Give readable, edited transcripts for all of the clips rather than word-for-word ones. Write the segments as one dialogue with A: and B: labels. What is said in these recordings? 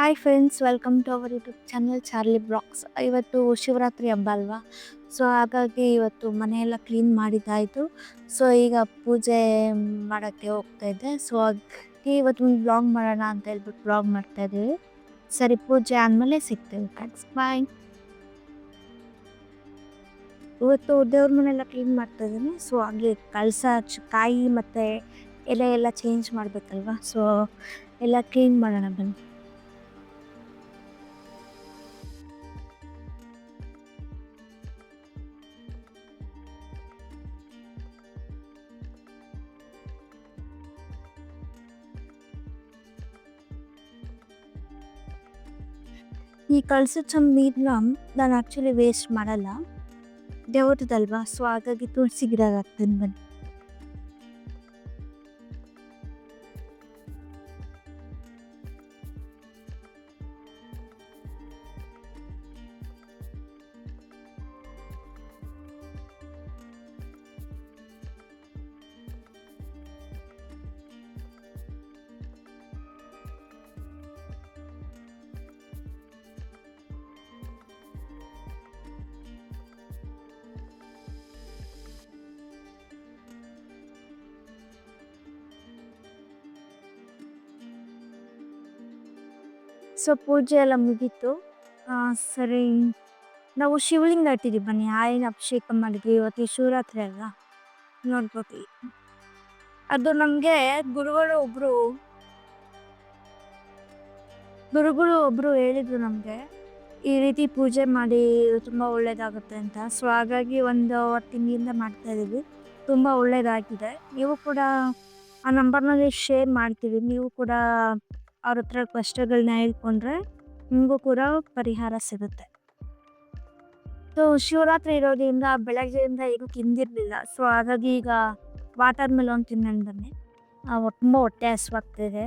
A: Hi friends, welcome to our YouTube channel Charlie blogs. ಇವತ್ತು ಶಿವರಾತ್ರಿ ಹಬ್ಬ ಅಲ್ವಾ? ಸೊ ಹಾಗಾಗಿ ಇವತ್ತು ಮನೆಯೆಲ್ಲ ಕ್ಲೀನ್ ಮಾಡಿದ್ದಾಯಿತು. ಸೊ ಈಗ ಪೂಜೆ ಮಾಡೋಕ್ಕೆ ಹೋಗ್ತಾ ಇದ್ದೆ. ಸೊ ಹಾಗಾಗಿ ಇವತ್ತು ಒಂದು ಬ್ಲಾಗ್ ಮಾಡೋಣ ಅಂತ ಹೇಳ್ಬಿಟ್ಟು ಬ್ಲಾಗ್ ಮಾಡ್ತಾ ಇದ್ದೀವಿ. ಸರಿ, ಪೂಜೆ ಆದಮೇಲೆ ಸಿಗ್ತೇವೆ. ಥ್ಯಾಂಕ್ಸ್, ಬಾಯ್. ಇವತ್ತು ದೇವ್ರ ಮನೆಯೆಲ್ಲ ಕ್ಲೀನ್ ಮಾಡ್ತಾ ಇದ್ದೀನಿ. ಸೊ ಹಾಗೆ ಕಳಸ ಕಾಯಿ ಮತ್ತು ಎಲೆ ಎಲ್ಲ ಚೇಂಜ್ ಮಾಡಬೇಕಲ್ವಾ? ಸೊ ಎಲ್ಲ ಕ್ಲೀನ್ ಮಾಡೋಣ ಬನ್ನಿ. ಈ ಕಳ್ಸಿದ ಚಂದ ನೀರನ್ನ ನಾನು ಆ್ಯಕ್ಚುಲಿ ವೇಸ್ಟ್ ಮಾಡಲ್ಲ, ದೇವ್ರದಲ್ವಾ? ಸೊ ಹಾಗಾಗಿ ತುಳಸಿ ಗಿಡ ಹಾಕ್ತೀನಿ ಬನ್ನಿ. ಸೊ ಪೂಜೆ ಎಲ್ಲ ಮುಗೀತು. ಸರಿ, ನಾವು ಶಿವಲಿಂಗ ಇಟ್ಟಿದ್ದೀವಿ ಬನ್ನಿ. ಆಯಿನ ಅಭಿಷೇಕ ಮಾಡಿದ್ವಿ. ಇವತ್ತು ಶಿವರಾತ್ರಿ ಅಲ್ಲ, ನೋಡ್ಬೋದು. ಅದು ನಮಗೆ ಗುರುಗಳು ಒಬ್ರು ಹೇಳಿದ್ರು ನಮಗೆ, ಈ ರೀತಿ ಪೂಜೆ ಮಾಡಿ ತುಂಬ ಒಳ್ಳೇದಾಗುತ್ತೆ ಅಂತ. ಸೊ ಹಾಗಾಗಿ ಒಂದು ತಿಂಗಳಿಂದ ಮಾಡ್ತಾ ಇದ್ದೀವಿ. ತುಂಬ ಒಳ್ಳೇದಾಗಿದೆ. ನೀವು ಕೂಡ ಆ ನಂಬರ್ನಲ್ಲಿ ಶೇರ್ ಮಾಡ್ತೀವಿ. ನೀವು ಕೂಡ ಅವ್ರ ಹತ್ರ ಕಷ್ಟಗಳನ್ನ ಹೇಳ್ಕೊಂಡ್ರೆ ನಿಮಗೂ ಕೂಡ ಪರಿಹಾರ ಸಿಗುತ್ತೆ. ಸೊ ಶಿವರಾತ್ರಿ ಇರೋದ್ರಿಂದ ಬೆಳಗ್ಗೆಯಿಂದ ಏನು ತಿಂದಿರಲಿಲ್ಲ. ಸೊ ಹಾಗಾಗಿ ಈಗ ವಾಟರ್ ಮೆಲನ್ ತಿನ್ನೋಣ ಬನ್ನಿ. ತುಂಬ ಹೊಟ್ಟೆ ಹಸ್ವಾಗ್ತಿದೆ.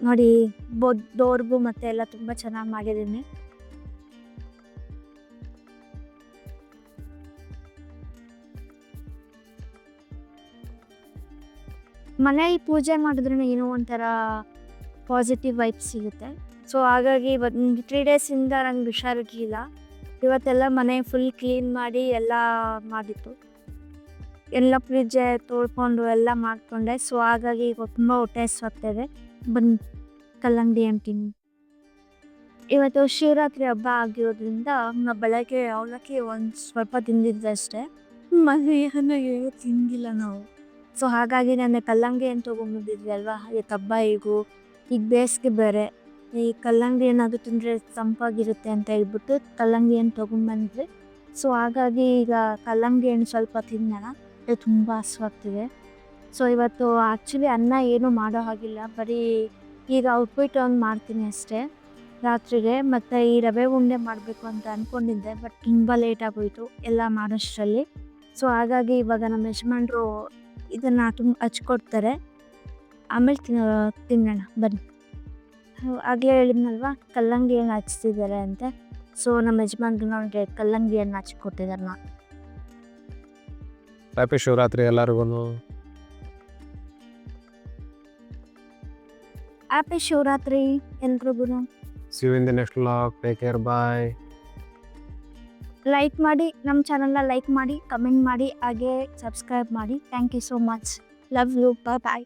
A: ನೋಡಿ, ದೋರ್ಗು ಮತ್ತು ಎಲ್ಲ ತುಂಬ ಚೆನ್ನಾಗಿ ಮಾಡಿದ್ದೀನಿ. ಮನೇಲಿ ಪೂಜೆ ಮಾಡಿದ್ರೆ ಏನೋ ಒಂಥರ ಪಾಸಿಟಿವ್ ವೈಬ್ಸ್ ಸಿಗುತ್ತೆ. ಸೊ ಹಾಗಾಗಿ ಒಂದು 3 ಡೇಸಿಂದ ನಂಗೆ ಹುಷಾರಿರಲಿಲ್ಲ. ಇವತ್ತೆಲ್ಲ ಮನೆ ಫುಲ್ ಕ್ಲೀನ್ ಮಾಡಿ ಎಲ್ಲ ಮಾಡಿತ್ತು. ಎಲ್ಲ ಪೂಜೆ ತೊಳ್ಕೊಂಡು ಎಲ್ಲ ಮಾಡಿಕೊಂಡೆ. ಸೊ ಹಾಗಾಗಿ ಈಗ ತುಂಬ ಹೊಟ್ಟೆ ಹಸ್ವಾಗ್ತಾಯಿದೆ. ಬನ್ನಿ, ಕಲ್ಲಂಗಡಿ ಅಂತೀನಿ. ಇವತ್ತು ಶಿವರಾತ್ರಿ ಹಬ್ಬ ಆಗಿರೋದ್ರಿಂದ ನಾವು ಬೆಳಗ್ಗೆ ಅವಲಕ್ಕಿ ಒಂದು ಸ್ವಲ್ಪ ತಿಂದಿದ್ದೆ ಅಷ್ಟೇ. ಮನೆಯನ್ನು ಏನೂ ತಿಂದಿಲ್ಲ ನಾವು. ಸೊ ಹಾಗಾಗಿ ನಾನು ಕಲ್ಲಂಗಡಿ ಏನು ತೊಗೊಂಬಂದಿದ್ವಿ ಅಲ್ವಾ, ಇವತ್ತು ಹಬ್ಬ. ಈಗ ಬೇಸಿಗೆ ಬೇರೆ, ಈ ಕಲ್ಲಂಗಡಿ ಏನಾದರೂ ತಿಂದರೆ ತಂಪಾಗಿರುತ್ತೆ ಅಂತ ಹೇಳ್ಬಿಟ್ಟು ಕಲ್ಲಂಗಡಿ ಹಣ್ಣು ತೊಗೊಂಬಂದ್ವಿ. ಸೊ ಹಾಗಾಗಿ ಈಗ ಕಲ್ಲಂಗಡಿ ಹಣ್ಣು ಸ್ವಲ್ಪ ತಿನ್ನೋಣ. ತುಂಬ ಹಸ್ವಾಗ್ತಿದೆ. ಸೊ ಇವತ್ತು ಆ್ಯಕ್ಚುಲಿ ಅನ್ನ ಏನೂ ಮಾಡೋ ಹಾಗಿಲ್ಲ, ಬರೀ ಈಗ ಉಪ್ಪಿಟ್ಟು ಒಂದು ಮಾಡ್ತೀನಿ ಅಷ್ಟೇ ರಾತ್ರಿಗೆ. ಮತ್ತು ಈ ರವೆ ಉಂಡೆ ಮಾಡಬೇಕು ಅಂತ ಅಂದ್ಕೊಂಡಿದ್ದೆ, ಬಟ್ ತುಂಬ ಲೇಟ್ ಆಗೋಯಿತು ಎಲ್ಲ ಮಾಡೋಷ್ಟರಲ್ಲಿ. ಸೊ ಹಾಗಾಗಿ ಇವಾಗ ನಮ್ಮ ಯಜಮಾನ್ರು ಇದನ್ನು ಹಚ್ಕೊಡ್ತಾರೆ, ಆಮೇಲೆ ತಿನ್ನೋಣ ಬನ್ನಿ. ಆಗಲೇ ಹೇಳಿದ್ನಲ್ವ, ಕಲ್ಲಂಗಡಿ ಹಣ್ಣು ಹಚ್ತಿದ್ದಾರೆ ಅಂತೆ. ಸೊ ನಮ್ಮ ಯಜಮಾನ್ರು ನಮಗೆ ಕಲ್ಲಂಗಡಿ ಹಣ್ಣು ಹಚ್ಕೊಟ್ಟಿದ್ದಾರೆ.
B: ಹ್ಯಾಪಿ ಶಿವರಾತ್ರಿ ಎಲ್ಲರಿಗೂ.
A: ಹ್ಯಾಪಿ ಶಿವರಾತ್ರಿ ಎಲ್ರಿಗೂ.
B: See you in the next vlog. Take care. Bye.
A: Like ಮಾಡಿ, ನಮ್ಮ ಚಾನಲ್ನ ಲೈಕ್ ಮಾಡಿ, ಕಮೆಂಟ್ ಮಾಡಿ, ಹಾಗೆ ಸಬ್ಸ್ಕ್ರೈಬ್ ಮಾಡಿ. Thank you so much. Love you. Bye.